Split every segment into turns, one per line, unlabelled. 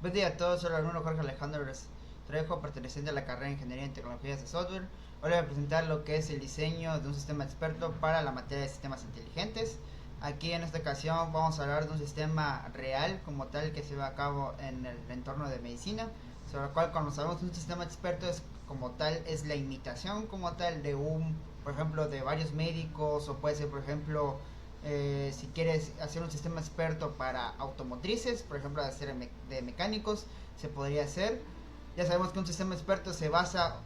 Buen día a todos, soy el alumno Jorge Alejandro Trejo, perteneciente a la carrera de Ingeniería en Tecnologías de Software. Hoy voy a presentar lo que es el diseño de un sistema experto para la materia de sistemas inteligentes. Aquí en esta ocasión vamos a hablar de un sistema real como tal que se lleva a cabo en el entorno de medicina, sobre el cual cuando sabemos un sistema experto es como tal, es la imitación como tal de por ejemplo, de varios médicos, o puede ser, por ejemplo, si quieres hacer un sistema experto para automotrices, por ejemplo, hacer de mecánicos, se podría hacer. Ya sabemos que un sistema experto se basa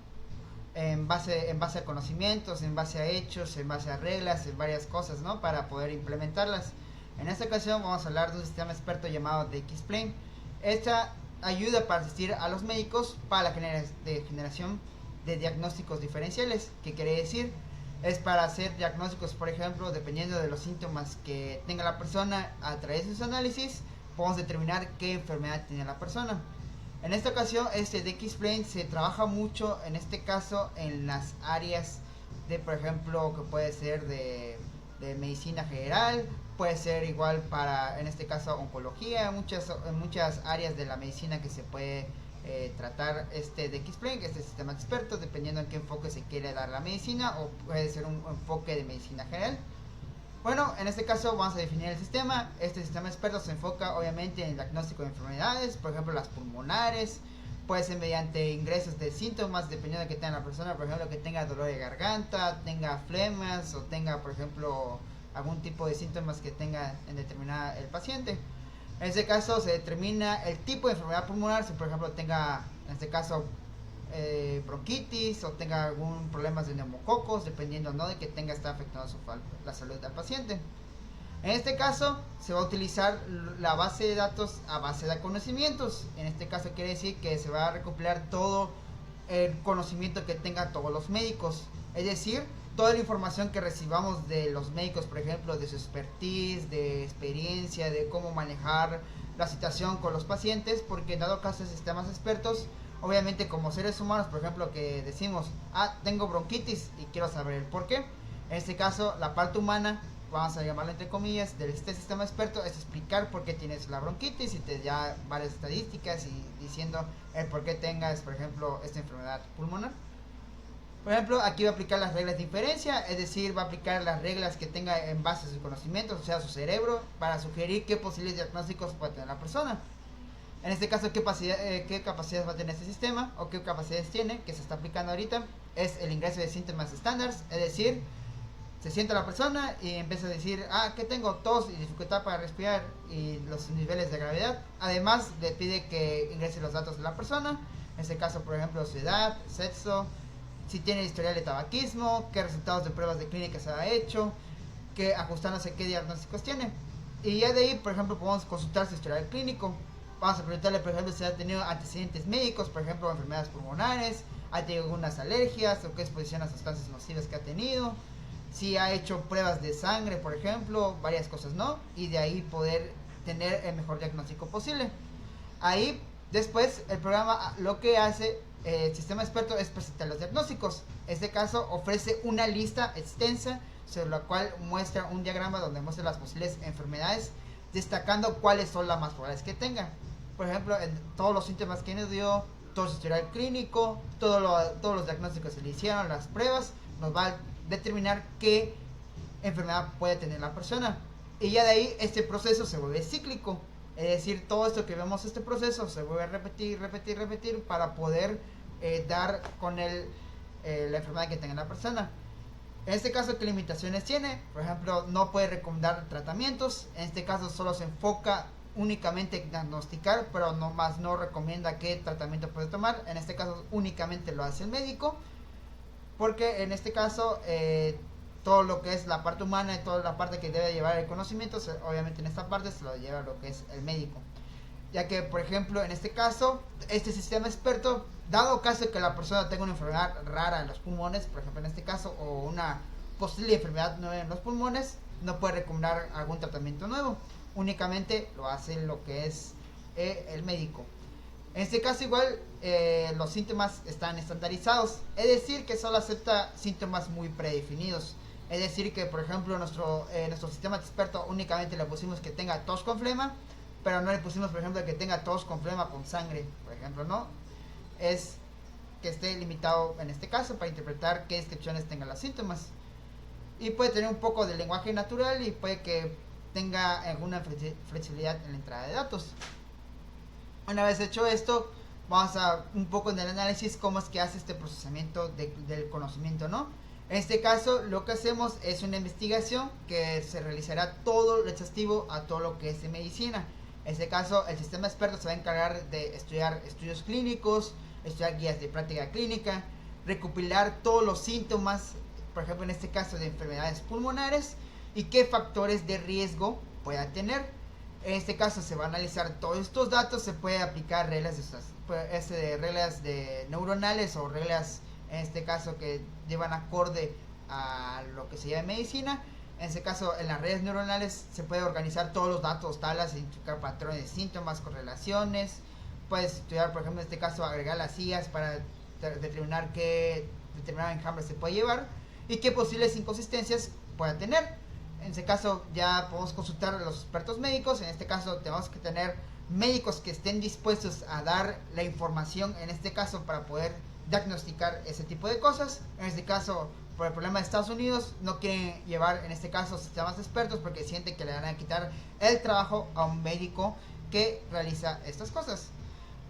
en base a conocimientos, en base a hechos, en base a reglas, en varias cosas, ¿no? Para poder implementarlas. En esta ocasión vamos a hablar de un sistema experto llamado DXplane. Esta ayuda para asistir a los médicos para la generación de diagnósticos diferenciales. ¿Qué quiere decir? Es para hacer diagnósticos, por ejemplo, dependiendo de los síntomas que tenga la persona. A través de sus análisis podemos determinar qué enfermedad tiene la persona. En esta ocasión, este DXplane se trabaja mucho, en este caso, en las áreas de, por ejemplo, que puede ser de medicina general, puede ser igual para, en este caso, oncología, muchas áreas de la medicina que se puede tratar este DXplane, este sistema experto, dependiendo en qué enfoque se quiere dar la medicina, o puede ser un enfoque de medicina general. Bueno, en este caso vamos a definir el sistema. Este sistema experto se enfoca obviamente en el diagnóstico de enfermedades, por ejemplo las pulmonares, puede ser mediante ingresos de síntomas, dependiendo de que tenga la persona, por ejemplo que tenga dolor de garganta, tenga flemas o tenga, por ejemplo, algún tipo de síntomas que tenga en determinada el paciente. En este caso se determina el tipo de enfermedad pulmonar, si por ejemplo tenga, en este caso, bronquitis o tenga algún problema de neumococos, dependiendo, ¿no?, de que tenga, está afectando la salud del paciente. En este caso se va a utilizar la base de datos a base de conocimientos. En este caso quiere decir que se va a recopilar todo el conocimiento que tengan todos los médicos. Es decir, toda la información que recibamos de los médicos, por ejemplo, de su expertise, de experiencia, de cómo manejar la situación con los pacientes, porque en dado caso de sistemas expertos, obviamente como seres humanos, por ejemplo, que decimos, tengo bronquitis y quiero saber el por qué. En este caso, la parte humana, vamos a llamarlo entre comillas, de este sistema experto es explicar por qué tienes la bronquitis y te da varias estadísticas y diciendo el por qué tengas, por ejemplo, esta enfermedad pulmonar. Por ejemplo, aquí va a aplicar las reglas de inferencia, es decir, va a aplicar las reglas que tenga en base a sus conocimientos, o sea, su cerebro, para sugerir qué posibles diagnósticos puede tener la persona. En este caso, qué capacidades va a tener este sistema o qué capacidades tiene, que se está aplicando ahorita, es el ingreso de síntomas estándares, es decir, se sienta la persona y empieza a decir, que tengo tos y dificultad para respirar y los niveles de gravedad. Además, le pide que ingrese los datos de la persona, en este caso, por ejemplo, su edad, sexo, si tiene historial de tabaquismo, qué resultados de pruebas de clínica se ha hecho, que ajustándose qué diagnósticos tiene. Y ya de ahí, por ejemplo, podemos consultar su historial clínico. Vamos a preguntarle, por ejemplo, si ha tenido antecedentes médicos, por ejemplo, enfermedades pulmonares, ha tenido algunas alergias o qué exposición a sustancias nocivas que ha tenido, si ha hecho pruebas de sangre, por ejemplo, varias cosas, ¿no? Y de ahí poder tener el mejor diagnóstico posible. Ahí, después, el programa lo que hace, el sistema experto, es presentar los diagnósticos. En este caso, ofrece una lista extensa sobre la cual muestra un diagrama donde muestra las posibles enfermedades, destacando cuáles son las más probables que tenga. Por ejemplo, todos los síntomas que nos dio, todo su historial clínico, todos los diagnósticos que se le hicieron, las pruebas, nos va a determinar qué enfermedad puede tener la persona. Y ya de ahí este proceso se vuelve cíclico. Es decir, todo esto que vemos, este proceso se vuelve a repetir para poder dar con la enfermedad que tenga la persona. En este caso, ¿qué limitaciones tiene? Por ejemplo, no puede recomendar tratamientos. En este caso solo se enfoca únicamente en diagnosticar, pero no recomienda qué tratamiento puede tomar. En este caso únicamente lo hace el médico, porque en este caso todo lo que es la parte humana y toda la parte que debe llevar el conocimiento, obviamente en esta parte se lo lleva lo que es el médico. Ya que, por ejemplo, en este caso, este sistema experto, dado caso que la persona tenga una enfermedad rara en los pulmones, por ejemplo en este caso, o una posible enfermedad nueva en los pulmones, no puede recomendar algún tratamiento nuevo, únicamente lo hace lo que es el médico. En este caso igual los síntomas están estandarizados, es decir que solo acepta síntomas muy predefinidos. Es decir que, por ejemplo, nuestro sistema experto únicamente le pusimos que tenga tos con flema, pero no le pusimos, por ejemplo, que tenga tos con flema con sangre, por ejemplo, ¿no? Es que esté limitado en este caso para interpretar qué descripciones tengan los síntomas. Y puede tener un poco de lenguaje natural y puede que tenga alguna flexibilidad en la entrada de datos. Una vez hecho esto, vamos a un poco en el análisis cómo es que hace este procesamiento del conocimiento, ¿no? En este caso, lo que hacemos es una investigación que se realizará todo lo exhaustivo a todo lo que es de medicina. En este caso, el sistema experto se va a encargar de estudiar estudios clínicos, estudiar guías de práctica clínica, recopilar todos los síntomas, por ejemplo, en este caso de enfermedades pulmonares, y qué factores de riesgo pueda tener. En este caso se va a analizar todos estos datos, se puede aplicar reglas de neuronales o reglas, en este caso, que llevan acorde a lo que se llama medicina. En este caso, en las redes neuronales se puede organizar todos los datos, tablas, identificar patrones de síntomas, correlaciones. Puedes estudiar, por ejemplo, en este caso, agregar las IAs para determinar qué determinado enjambre se puede llevar y qué posibles inconsistencias pueda tener. En este caso ya podemos consultar a los expertos médicos. En este caso tenemos que tener médicos que estén dispuestos a dar la información, en este caso, para poder diagnosticar ese tipo de cosas. En este caso, por el problema de Estados Unidos, no quieren llevar, en este caso, sistemas expertos porque sienten que le van a quitar el trabajo a un médico que realiza estas cosas.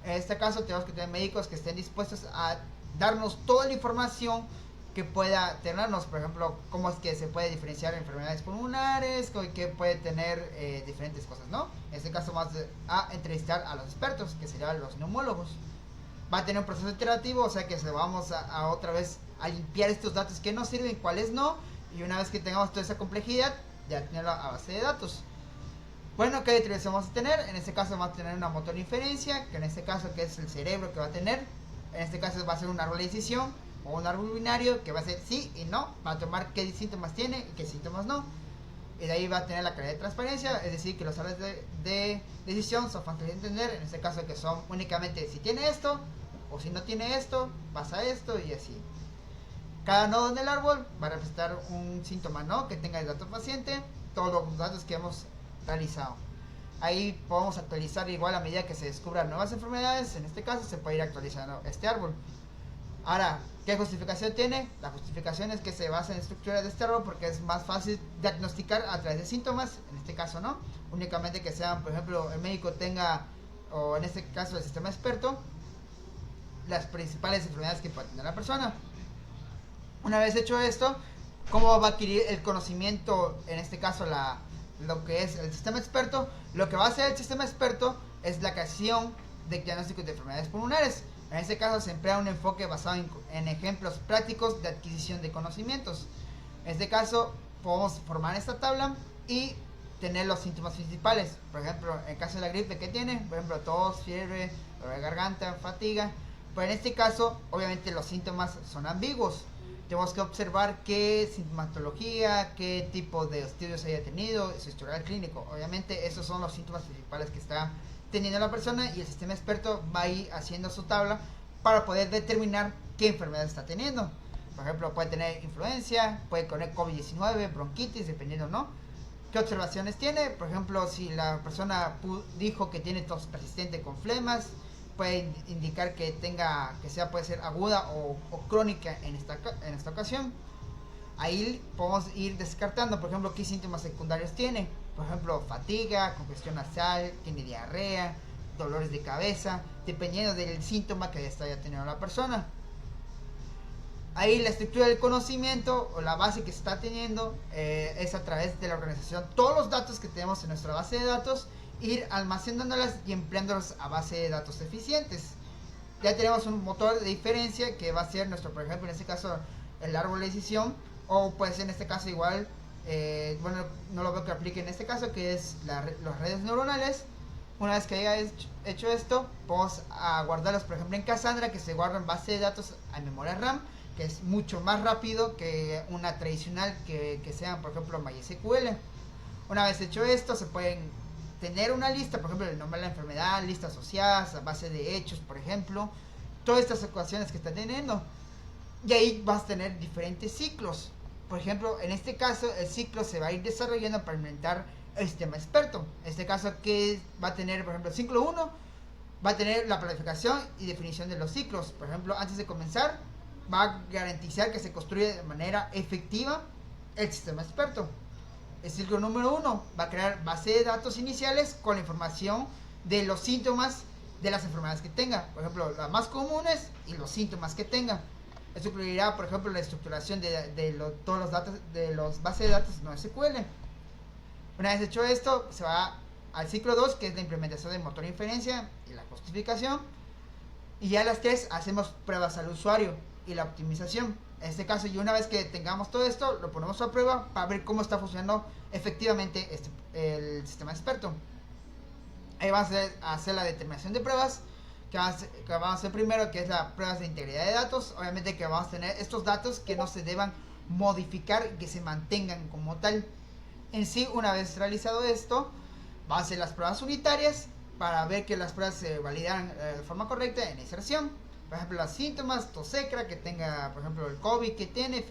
En este caso tenemos que tener médicos que estén dispuestos a darnos toda la información que pueda tenernos, por ejemplo, cómo es que se puede diferenciar enfermedades pulmonares, que puede tener diferentes cosas, ¿no? En este caso vamos a entrevistar a los expertos, que serían los neumólogos. Va a tener un proceso iterativo, o sea que se vamos a otra vez a limpiar estos datos que nos sirven, cuáles no, y una vez que tengamos toda esa complejidad, ya tenerlo a base de datos. Bueno, ¿qué distribución vamos a tener? En este caso vamos a tener una motor de inferencia, que en este caso que es el cerebro que va a tener. En este caso va a ser un árbol de decisión o un árbol binario que va a ser sí y no, va a tomar qué síntomas tiene y qué síntomas no. Y de ahí va a tener la calidad de transparencia, es decir, que los árboles de decisión son fáciles de entender, en este caso que son únicamente si tiene esto o si no tiene esto, pasa esto y así. Cada nodo en el árbol va a representar un síntoma no que tenga el dato paciente, todos los datos que hemos realizado. Ahí podemos actualizar igual a medida que se descubran nuevas enfermedades. En este caso se puede ir actualizando este árbol. Ahora, ¿qué justificación tiene? La justificación es que se basa en la estructura de este árbol porque es más fácil diagnosticar a través de síntomas. En este caso no, únicamente que sean, por ejemplo, el médico tenga, o en este caso el sistema experto, las principales enfermedades que puede tener la persona. Una vez hecho esto, ¿cómo va a adquirir el conocimiento? En este caso lo que es el sistema experto. Lo que va a hacer el sistema experto es la creación de diagnósticos de enfermedades pulmonares. En este caso se emplea un enfoque basado en ejemplos prácticos de adquisición de conocimientos. En este caso podemos formar esta tabla y tener los síntomas principales. Por ejemplo, en el caso de la gripe, ¿qué tiene? Por ejemplo, tos, fiebre, dolor de garganta, fatiga. Pero en este caso, obviamente los síntomas son ambiguos. Tenemos que observar qué sintomatología, qué tipo de estudios haya tenido, su historial clínico. Obviamente esos son los síntomas principales que está teniendo la persona y el sistema experto va a ir haciendo su tabla para poder determinar qué enfermedad está teniendo. Por ejemplo, puede tener influencia, puede tener COVID-19, bronquitis, dependiendo, ¿no? ¿Qué observaciones tiene? Por ejemplo, si la persona dijo que tiene tos persistente con flemas, puede indicar que puede ser aguda o crónica en esta ocasión. Ahí podemos ir descartando, por ejemplo, qué síntomas secundarios tiene. Por ejemplo, fatiga, congestión nasal, tiene diarrea, dolores de cabeza, dependiendo del síntoma que haya tenido la persona. Ahí la estructura del conocimiento o la base que se está teniendo es a través de la organización. Todos los datos que tenemos en nuestra base de datos, ir almacenándolas y empleándolas a base de datos eficientes. Ya tenemos un motor de diferencia que va a ser nuestro, por ejemplo, en este caso, el árbol de decisión, o puede ser en este caso igual, bueno, no lo veo que aplique en este caso, que es las redes neuronales. Una vez que haya hecho esto, vamos a guardarlos, por ejemplo, en Cassandra, que se guarda en base de datos a memoria RAM, que es mucho más rápido que una tradicional que sean, por ejemplo, MySQL. Una vez hecho esto, se pueden tener una lista, por ejemplo, el nombre de la enfermedad, listas asociadas, a base de hechos, por ejemplo, todas estas ecuaciones que está teniendo. Y ahí vas a tener diferentes ciclos. Por ejemplo, en este caso, el ciclo se va a ir desarrollando para implementar el sistema experto. En este caso, que va a tener, por ejemplo, el ciclo 1 va a tener la planificación y definición de los ciclos. Por ejemplo, antes de comenzar, va a garantizar que se construye de manera efectiva el sistema experto. El ciclo número 1 va a crear base de datos iniciales con la información de los síntomas de las enfermedades que tenga. Por ejemplo, las más comunes y los síntomas que tenga. Esto incluirá, por ejemplo, la estructuración de todos los datos de los bases de datos no SQL. Una vez hecho esto, se va al ciclo 2, que es la implementación de motor de inferencia y la justificación. Y ya las 3 hacemos pruebas al usuario y la optimización. En este caso, y una vez que tengamos todo esto, lo ponemos a prueba para ver cómo está funcionando efectivamente el sistema experto. Ahí vamos a hacer la determinación de pruebas, que vamos a hacer primero, que es la pruebas de integridad de datos. Obviamente que vamos a tener estos datos que no se deban modificar, que se mantengan como tal. En sí, una vez realizado esto, vamos a hacer las pruebas unitarias para ver que las pruebas se validan de forma correcta en inserción. Por ejemplo, los síntomas, tos seca, que tenga, por ejemplo, el COVID que tiene,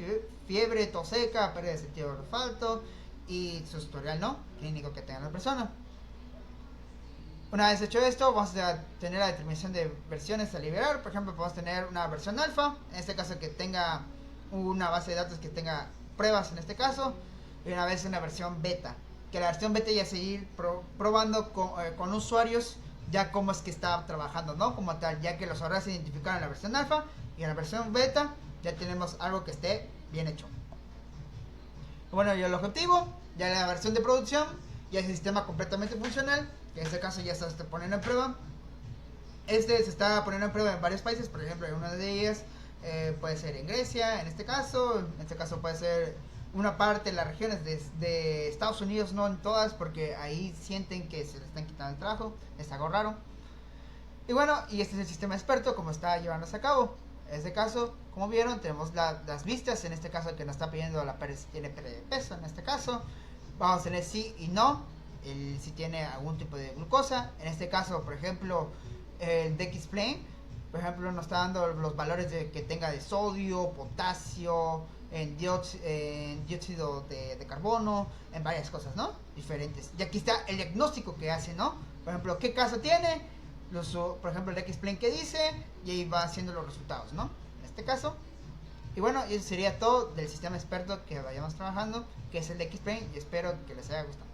fiebre, tos seca, pérdida de sentido del olfato y su historial no clínico que tenga la persona. Una vez hecho esto, vamos a tener la determinación de versiones a liberar. Por ejemplo, podemos tener una versión alfa, en este caso que tenga una base de datos que tenga pruebas en este caso, y una vez una versión beta, que la versión beta ya seguir probando con usuarios ya cómo es que está trabajando, ¿no? Como tal, ya que los usuarios se identificaron en la versión alfa y en la versión beta ya tenemos algo que esté bien hecho. Bueno, y el objetivo, ya la versión de producción, ya es el sistema completamente funcional, que en este caso ya se está poniendo en prueba. Se está poniendo en prueba en varios países, por ejemplo, en una de ellas puede ser en Grecia, en este caso puede ser una parte de las regiones de Estados Unidos, no en todas, porque ahí sienten que se les están quitando el trabajo, es algo raro. Y bueno, y este es el sistema experto, como está llevándose a cabo. En este caso, como vieron, tenemos las vistas, en este caso que nos está pidiendo la tiene pérdida de peso, en este caso. Vamos a tener sí y no, si tiene algún tipo de glucosa. En este caso, por ejemplo, el DXplane, por ejemplo, nos está dando los valores que tenga de sodio, potasio, en dióxido de carbono, en varias cosas, ¿no? Diferentes. Y aquí está el diagnóstico que hace, ¿no? Por ejemplo, ¿qué caso tiene? Por ejemplo, el DXplane que dice, y ahí va haciendo los resultados, ¿no? En este caso. Y bueno, eso sería todo del sistema experto que vayamos trabajando, que es el DXplane, y espero que les haya gustado.